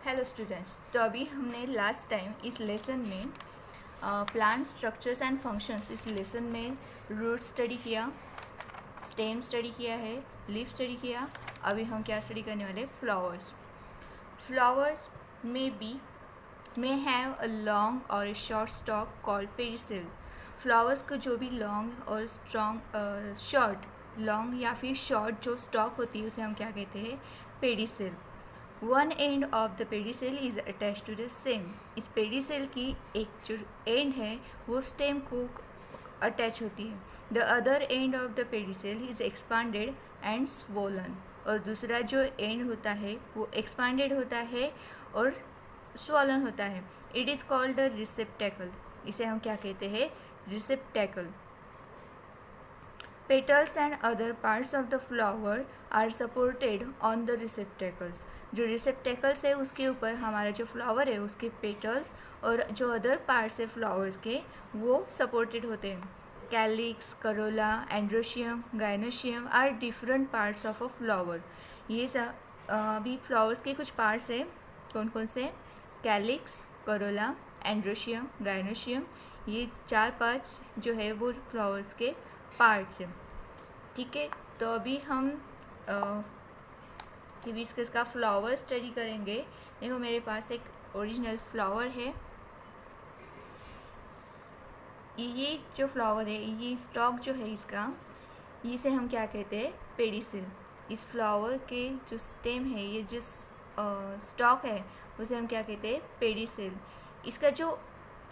Hello students. तो अभी हमने लास्ट टाइम इस लेसन में प्लांट स्ट्रक्चर्स एंड फंक्शंस इस लेसन में रूट स्टडी किया, स्टेम स्टडी किया है, लीफ स्टडी किया। अभी हम क्या स्टडी करने वाले? Flowers. Flowers may have a long or a short stalk called pedicel. Flowers को जो भी लॉन्ग और शॉर्ट लॉन्ग या फिर शॉर्ट जो स्टॉक होती है उसे हम क्या कहते हैं? Pedicel. One end of the pedicel is attach to the stem. इस पेडिसेल की एक जो एंड है वो स्टेम को अटैच होती है। The other and of the pedicel is expanded and swollen. और दूसरा जो एंड होता है वो एक्सपांडेड होता है और स्वोलन होता है। It is called the receptacle. इसे हम क्या कहते हैं? Receptacle. Petals and other parts of the flower are supported on the receptacles. जो receptacles है उसके ऊपर हमारा जो फ्लावर है उसके पेटल्स और जो अदर पार्ट्स है फ्लावर्स के वो सपोर्टेड होते हैं। Calyx, corolla, androecium, gynoecium are different parts of a flower. ये अभी फ्लावर्स के कुछ पार्ट्स हैं। कौन कौन से? Calyx, corolla, androecium, gynoecium. ये 4-5 जो है वो फ्लावर्स के पार्ट्स हैं। ठीक है, तो अभी हम हिबिस्कस का फ्लावर स्टडी करेंगे। देखो मेरे पास एक ओरिजिनल फ्लावर है। ये जो फ्लावर है, ये स्टॉक जो है इसका, इसे हम क्या कहते हैं? पेडिसिल। इस फ्लावर के जो स्टेम है, ये जो स्टॉक है उसे हम क्या कहते हैं? पेडिसिल। इसका जो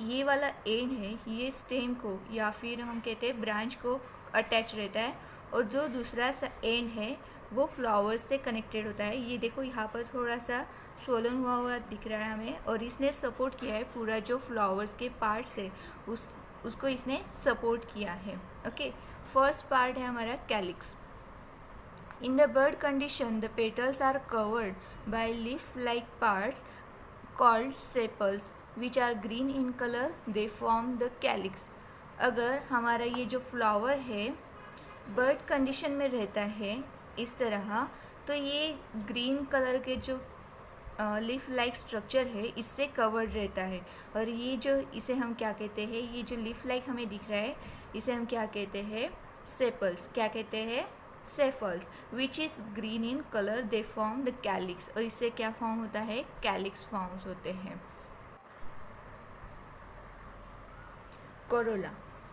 ये वाला एंड है ये स्टेम को या फिर हम कहते हैं ब्रांच को अटैच रहता है और जो दूसरा सा एंड है वो फ्लावर्स से कनेक्टेड होता है। ये देखो यहाँ पर थोड़ा सा स्वोलन हुआ हुआ दिख रहा है हमें और इसने सपोर्ट किया है पूरा जो फ्लावर्स के पार्ट्स है उसको इसने सपोर्ट किया है। ओके, फर्स्ट पार्ट है हमारा calyx. In the bud condition the petals are covered by leaf like parts called sepals which are green in colour, they form the calyx. अगर हमारा ये जो फ्लावर है बर्ड कंडीशन में रहता है इस तरह, तो ये ग्रीन कलर के जो लीफ लाइक स्ट्रक्चर है इससे कवर्ड रहता है। और ये जो इसे हम क्या कहते हैं? ये जो लीफ लाइक हमें दिख रहा है इसे हम क्या कहते हैं? सेपल्स। क्या कहते हैं? Sepals. Which is green in colour, they form the calyx. और इससे क्या फॉर्म होता है? कैलिक्स फॉर्म्स होते हैं। Corolla.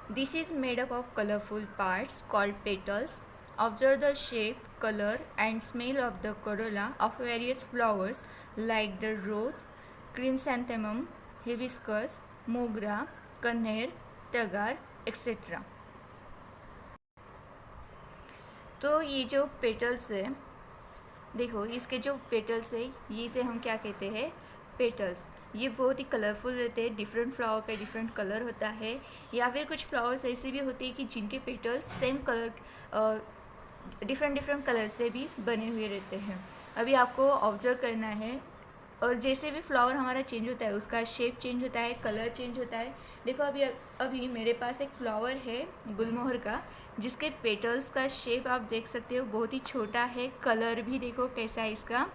This is made up of colorful parts called petals. Observe the shape, color and smell of the corolla of various flowers like the rose, chrysanthemum, hibiscus, mogra, कनेर, turgor, etc. तो ये जो petals है, देखो इसके जो petals है ये इसे हम क्या कहते हैं? पेटल्स। ये बहुत ही कलरफुल रहते हैं। डिफरेंट फ्लावर का डिफरेंट कलर होता है या फिर कुछ फ्लावर्स ऐसे भी होते हैं कि जिनके petals same colour different colour से भी बने हुए रहते हैं। अभी आपको ऑब्जर्व करना है और जैसे भी फ्लावर हमारा चेंज होता है उसका शेप चेंज होता है, कलर चेंज होता है। देखो अभी मेरे पास एक फ्लावर है गुलमोहर का जिसके पेटल्स का शेप आप देख सकते हो बहुत ही छोटा है। कलर भी देखो कैसा है इसका,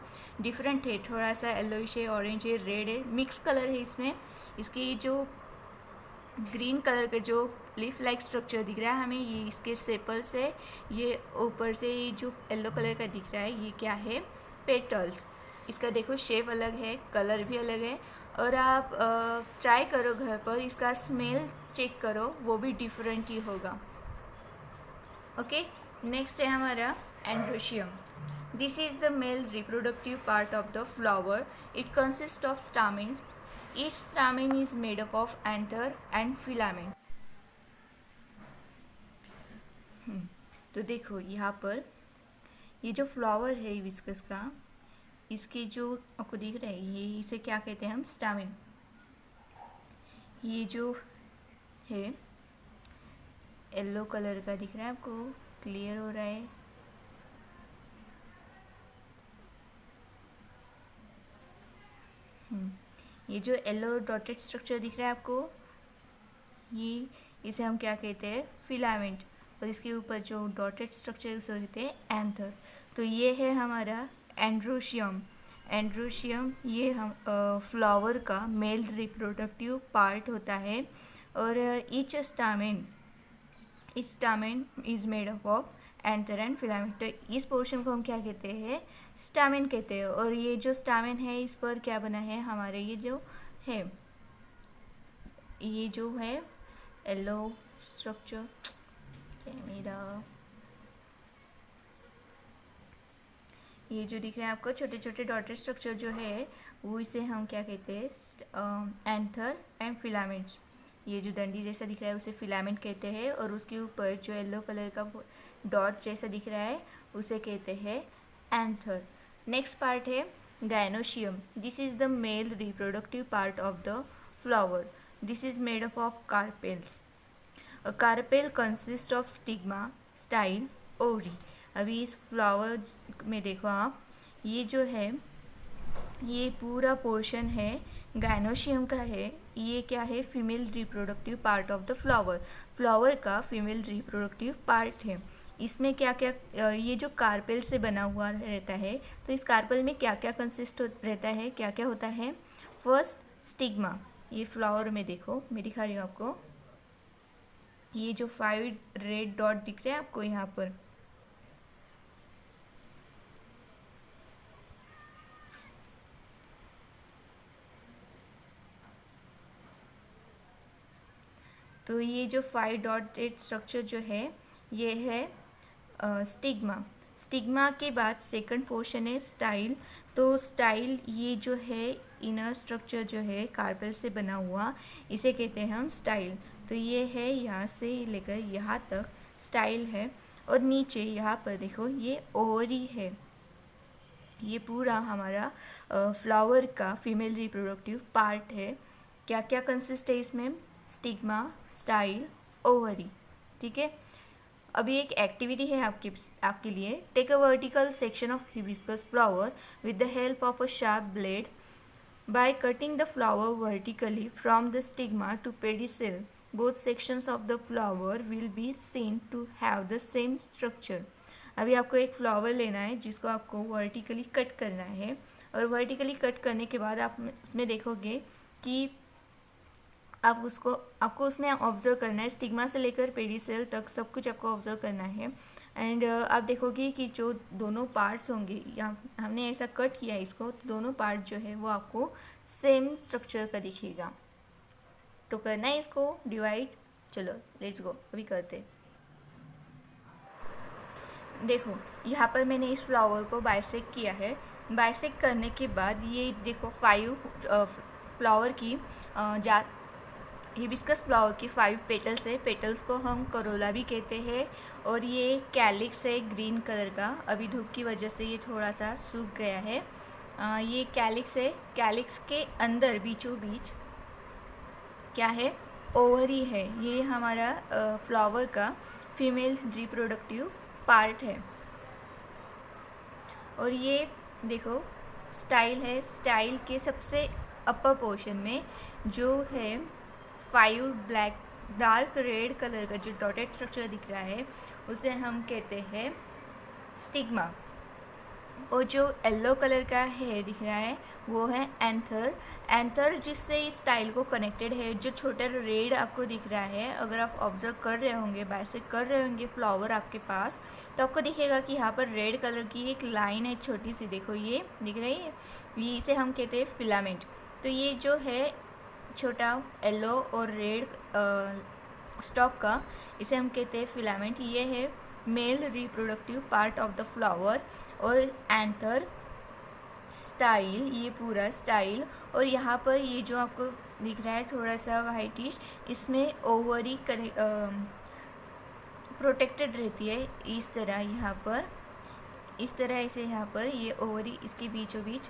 डिफरेंट है। थोड़ा सा येलोइश है, ऑरेंज है, रेड है, मिक्स कलर है इसमें। इसके जो ग्रीन कलर का जो लीफ लाइक स्ट्रक्चर दिख रहा है हमें, ये इसके सेपल्स है। ये ऊपर से जो येलो कलर का दिख रहा है ये क्या है? पेटल्स। इसका देखो शेप अलग है, कलर भी अलग है। और आप ट्राई करो घर पर, इसका स्मेल चेक करो, वो भी डिफरेंट ही होगा। ओके, नेक्स्ट है हमारा androecium. This is the male reproductive part of the flower. It consist of stamens. Each stamen is made up of anther and filament. तो देखो यहाँ पर ये जो फ्लावर है हिबिस्कस का, इसके जो आपको दिख रहा है ये इसे क्या कहते हैं हम? स्टामेन। ये जो है येलो कलर का दिख रहा है आपको, क्लियर हो रहा है? ये जो येलो डॉटेड स्ट्रक्चर दिख रहा है आपको, ये इसे हम क्या कहते हैं? फिलामेंट। और इसके ऊपर जो डॉटेड स्ट्रक्चर उसे कहते हैं एंथर। तो ये है हमारा एंड्रोशियम। एंड्रोशियम ये हम फ्लावर का मेल रिप्रोडक्टिव पार्ट होता है। और each stamen is made up of anther and filament. तो इस पोर्शन को हम क्या कहते हैं, स्टामेन कहते हैं। और ये जो स्टामेन है इस पर क्या बना है हमारे, ये जो है येलो स्ट्रक्चर, मेरा ये जो दिख रहा है आपको छोटे छोटे डॉटेड स्ट्रक्चर जो है वो इसे हम क्या कहते हैं, एंथर एंड फिलामेंट्स। ये जो डंडी जैसा दिख रहा है उसे फिलामेंट कहते हैं। और उसके ऊपर जो येलो कलर का डॉट जैसा दिख रहा है उसे कहते हैं एंथर। नेक्स्ट पार्ट है gynoecium. This is the male reproductive part of the flower. This is made up of carpels. A carpel consist of stigma, style, ovary. अभी इस फ्लावर में देखो आप, ये जो है ये पूरा पोर्शन है गायनोशियम का है। ये क्या है, female reproductive part of the flower. Flower का फीमेल रिप्रोडक्टिव पार्ट है। इसमें क्या क्या, ये जो कार्पेल से बना हुआ रहता है, तो इस कार्पेल में क्या क्या कंसिस्ट रहता है, क्या क्या होता है। फर्स्ट स्टिग्मा, ये फ्लावर में देखो मैं दिखा रही हूँ आपको, ये जो 5 रेड डॉट दिख रहे हैं आपको यहाँ पर, तो ये जो 5 डॉटेड स्ट्रक्चर जो है ये है स्टिग्मा। स्टिग्मा के बाद सेकंड पोर्शन है स्टाइल। तो स्टाइल ये जो है इनर स्ट्रक्चर जो है कार्पेल से बना हुआ, इसे कहते हैं हम स्टाइल। तो ये है यहाँ से लेकर यहाँ तक स्टाइल है। और नीचे यहाँ पर देखो ये ओवरी है। ये पूरा हमारा फ्लावर का फीमेल रिप्रोडक्टिव पार्ट है। क्या क्या कंसिस्ट है इसमें, स्टिग्मा, स्टाइल, ओवरी। ठीक है, अभी एक एक्टिविटी है आपके लिए। Take a vertical section of hibiscus flower with the help of a sharp blade. By cutting the flower vertically from the stigma to pedicel, both sections of the flower will be seen to have the same structure. अभी आपको एक flower लेना है जिसको आपको vertically cut करना है। और वर्टिकली कट करने के बाद आप उसमें देखोगे कि आपको उसमें ऑब्जर्व करना है, स्टिग्मा से लेकर पेडिसेल तक सब कुछ आपको ऑब्जर्व करना है। एंड आप देखोगे कि जो दोनों पार्ट्स होंगे, या हमने ऐसा कट किया है इसको, तो दोनों पार्ट जो है वो आपको सेम स्ट्रक्चर का दिखेगा। तो करना है इसको डिवाइड। चलो लेट्स गो, अभी करते। देखो यहाँ पर मैंने इस फ्लावर को बाइसेक्ट किया है। बाइसेक्ट करने के बाद ये देखो 5 फ्लावर की हिबिस्कस फ्लावर की 5 पेटल्स है। पेटल्स को हम करोला भी कहते हैं। और ये कैलिक्स है ग्रीन कलर का, अभी धूप की वजह से ये थोड़ा सा सूख गया है। ये कैलिक्स है। कैलिक्स के अंदर बीचों बीच क्या है, ओवरी है। ये हमारा फ्लावर का फीमेल रिप्रोडक्टिव पार्ट है। और ये देखो स्टाइल है। स्टाइल के सबसे अपर पोर्शन में जो है 5 ब्लैक डार्क रेड कलर का जो डॉटेड स्ट्रक्चर दिख रहा है उसे हम कहते हैं स्टिग्मा। और जो येलो कलर का है दिख रहा है वो है एंथर। एंथर जिससे इस स्टाइल को कनेक्टेड है। जो छोटा रेड आपको दिख रहा है, अगर आप ऑब्जर्व कर रहे होंगे, बाइसेक्ट कर रहे होंगे फ्लावर आपके पास, तो आपको दिखेगा कि यहाँ पर रेड कलर की एक लाइन है छोटी सी, देखो ये दिख रही है, ये इसे हम कहते हैं फिलामेंट। तो ये जो है छोटा येलो और रेड स्टॉक का, इसे हम कहते हैं फिलामेंट। ये है mail reproductive part of the flower. और एंथर, स्टाइल, ये पूरा स्टाइल। और यहाँ पर ये जो आपको दिख रहा है थोड़ा सा वाइटिश, इसमें ओवरी प्रोटेक्टेड रहती है इस तरह, यहाँ पर इस तरह से यहाँ पर ये ओवरी इसके बीचों बीच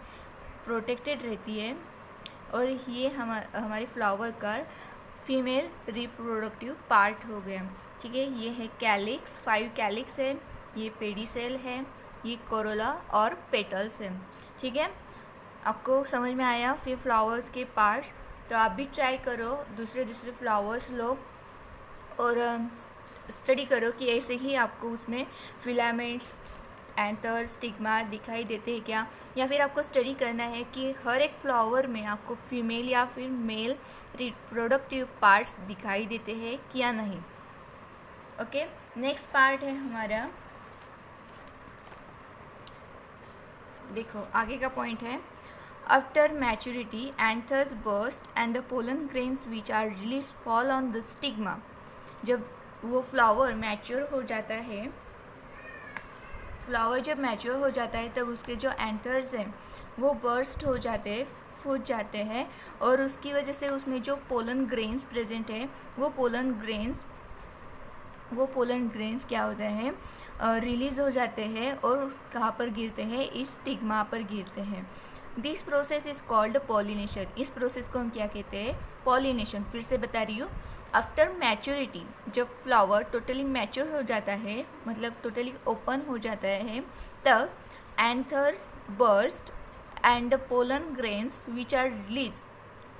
प्रोटेक्टेड रहती है। और ये हमारे फ्लावर का फीमेल रिप्रोडक्टिव पार्ट हो गया। ठीक है, ये है कैलिक्स, 5 कैलिक्स है, ये पेडिसेल है, ये कोरोला और पेटल्स है। ठीक है, आपको समझ में आया फिर फ्लावर्स के पार्ट्स। तो आप भी ट्राई करो, दूसरे फ्लावर्स लो और स्टडी करो कि ऐसे ही आपको उसमें फिलामेंट्स, एंथर, स्टिग्मा दिखाई देते हैं क्या, या फिर आपको स्टडी करना है कि हर एक फ्लावर में आपको फीमेल या फिर मेल रिप्रोडक्टिव पार्ट्स दिखाई देते हैं क्या नहीं। ओके, नेक्स्ट पार्ट है हमारा, देखो आगे का पॉइंट है, after maturity anthers burst and the pollen grains which are release fall on the stigma. जब वो फ्लावर मैच्योर हो जाता है, फ्लावर जब मैच्योर हो जाता है तब उसके जो एंथर्स हैं वो बर्स्ट हो जाते हैं, फूट जाते हैं, और उसकी वजह से उसमें जो पोलन ग्रेन्स प्रेजेंट है वो पोलन ग्रेन्स क्या होते हैं, रिलीज हो जाते हैं और कहाँ पर गिरते हैं, इस स्टिग्मा पर गिरते हैं। This process is called pollination. इस प्रोसेस को हम क्या कहते हैं, पॉलिनेशन। फिर से बता रही हूँ, आफ्टर मैच्योरिटी, जब फ्लावर टोटली मैच्योर हो जाता है, मतलब टोटली ओपन हो जाता है, तब anthers burst and the pollen grains which are release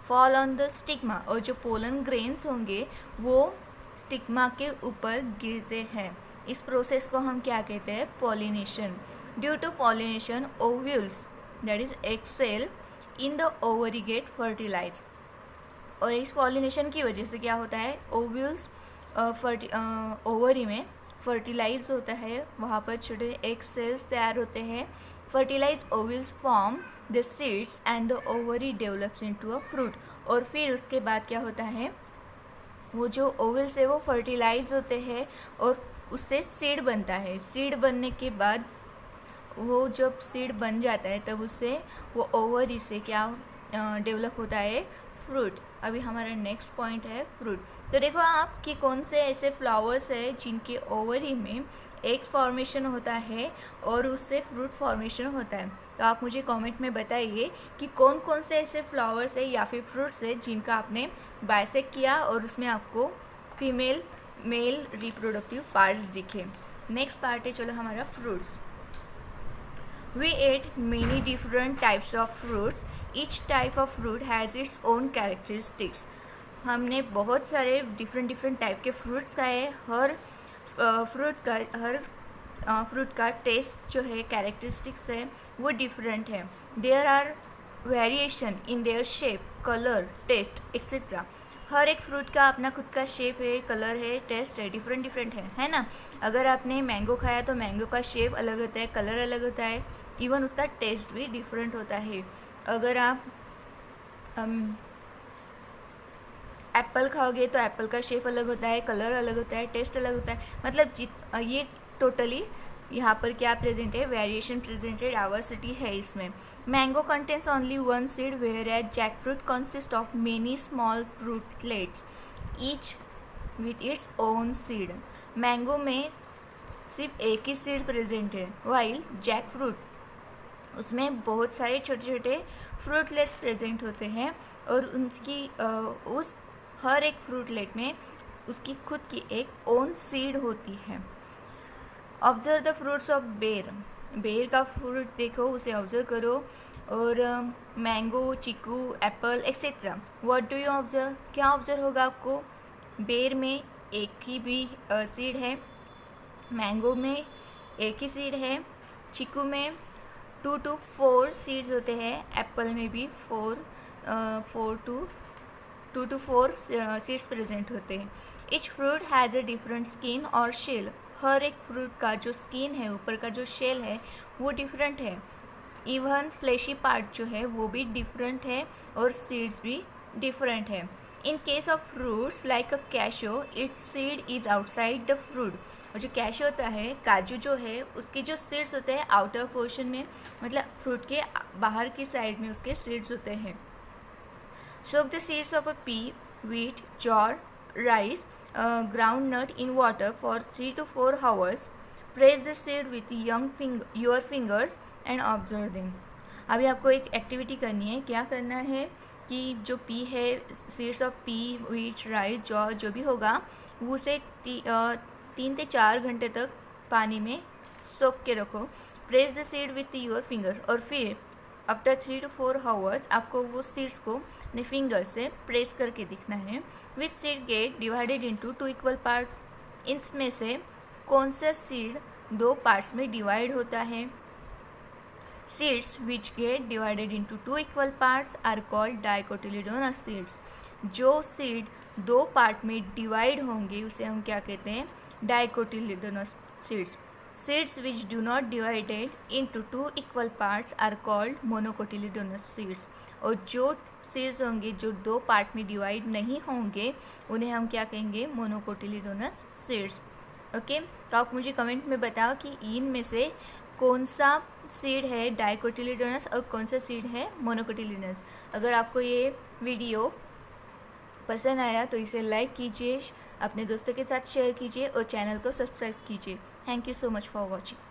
fall on the stigma, और जो पोलन ग्रेन्स होंगे वो स्टिग्मा के ऊपर गिरते हैं। इस प्रोसेस को हम क्या कहते हैं, pollination. Due to pollination ovules that is egg cell in the ovary get fertilize, और इस पॉलिनेशन की वजह से क्या होता है, ओव्यूल्स ओवरी में फर्टिलाइज होता है, वहाँ पर छोटे एग सेल्स तैयार होते हैं। Fertilize ovules form the seeds and the ovary develops into a fruit, और फिर उसके बाद क्या होता है, वो जो ओवल्स है वो फर्टिलाइज होते हैं और उससे सीड बनता है। सीड बनने के बाद वो जब सीड बन जाता है तब उससे वो ओवरी से क्या डेवलप होता है, फ्रूट। अभी हमारा नेक्स्ट पॉइंट है फ्रूट। तो देखो आप कि कौन से ऐसे फ्लावर्स है जिनके ओवरी में एग फॉर्मेशन होता है और उससे फ्रूट फॉर्मेशन होता है। तो आप मुझे कमेंट में बताइए कि कौन कौन से ऐसे फ्लावर्स है या फिर फ्रूट्स है जिनका आपने बाइसेक्ट किया और उसमें आपको फीमेल मेल रिप्रोडक्टिव पार्ट्स दिखे। नेक्स्ट पार्ट है, चलो हमारा fruits. We ate many different types of fruits. Each type of fruit has its own characteristics. हमने बहुत सारे डिफरेंट टाइप के फ्रूट्स खाए। हर फ्रूट का टेस्ट जो है, कैरेक्टरिस्टिक्स है, वो डिफरेंट है। There are variation in their shape, colour, taste etcetera. हर एक फ्रूट का अपना खुद का शेप है, कलर है, टेस्ट है, डिफरेंट है ना। अगर आपने मैंगो खाया तो मैंगो का शेप अलग होता है, कलर अलग होता है, इवन उसका टेस्ट भी डिफरेंट होता है। अगर आप एप्पल खाओगे तो एप्पल का शेप अलग होता है, कलर अलग होता है, टेस्ट अलग होता है। मतलब ये टोटली यहाँ पर क्या प्रेजेंट है, वेरिएशन प्रेजेंट है, डाइवर्सिटी है इसमें। Mango contains only one seed where as jack fruit consist of many small fruitlets each with its own seed. Mango में सिर्फ एक ही सीड प्रेजेंट है, वाइल जैक फ्रूट उसमें बहुत सारे छोटे छोटे फ्रूटलेट्स प्रेजेंट होते हैं और उनकी उस हर एक फ्रूटलेट में उसकी खुद की एक ओन सीड होती है। ऑब्जर्व द फ्रूट्स ऑफ बेर। बेर का फ्रूट देखो, उसे ऑब्जर्व करो। और मैंगो, चीकू, apple etcetera. What do you observe, क्या ऑब्जर्व होगा आपको? बेर में एक ही भी सीड है, मैंगो में एक ही सीड है, चीकू में 2 to 4 सीड्स होते हैं, एप्पल में भी 2 to 4 सीड्स प्रेजेंट होते हैं। Etch fruit has a different skin और शेल। हर एक फ्रूट का जो स्किन है, ऊपर का जो शेल है, वो डिफरेंट है। इवन फ्लेशी पार्ट जो है वो भी डिफरेंट है और सीड्स भी डिफरेंट है। In case of fruits like a cashew, it's seed is outside the fruit. और जो कैशो होता है, काजू जो है, उसके जो सीड्स होते हैं आउटर पोर्शन में, मतलब फ्रूट के बाहर की साइड में उसके सीड्स होते हैं। Soak the seeds of a pea, wheat, jowar, rice, ground nut in water for 3 to 4 hours. Press the seed with your fingers and observe them. अभी आपको एक एक्टिविटी करनी है। क्या करना है कि जो पी है, seeds of P, wheat, rice, jaw जो भी होगा, वो उसे 3 से 4 घंटे तक पानी में सोख के रखो। Press the seed with your fingers, और फिर आफ्टर 3 to 4 hours आपको वो सीड्स को अपने फिंगर से प्रेस करके दिखना है। With seed gate divided into 2 equal parts. इसमें से कौन सा सीड दो पार्ट्स में डिवाइड होता है। Seeds which get divided into two equal parts are called dicotyledonous seeds. जो सीड दो पार्ट में डिवाइड होंगे उसे हम क्या कहते हैं, dicotyledonous seeds. Seeds which do not divided into two equal parts are called monocotyledonous seeds. और जो सीड्स होंगे जो दो पार्ट में डिवाइड नहीं होंगे उन्हें हम क्या कहेंगे, मोनोकोटिलेडोनस सीड्स। ओके, तो आप मुझे कमेंट में बताओ कि इनमें से कौन सा सीड है डाइकोटिलेडोनस और कौन सा सीड है मोनोकोटिलेडोनस। अगर आपको ये वीडियो पसंद आया तो इसे लाइक कीजिए, अपने दोस्तों के साथ शेयर कीजिए और चैनल को सब्सक्राइब कीजिए। Thank you so much for watching.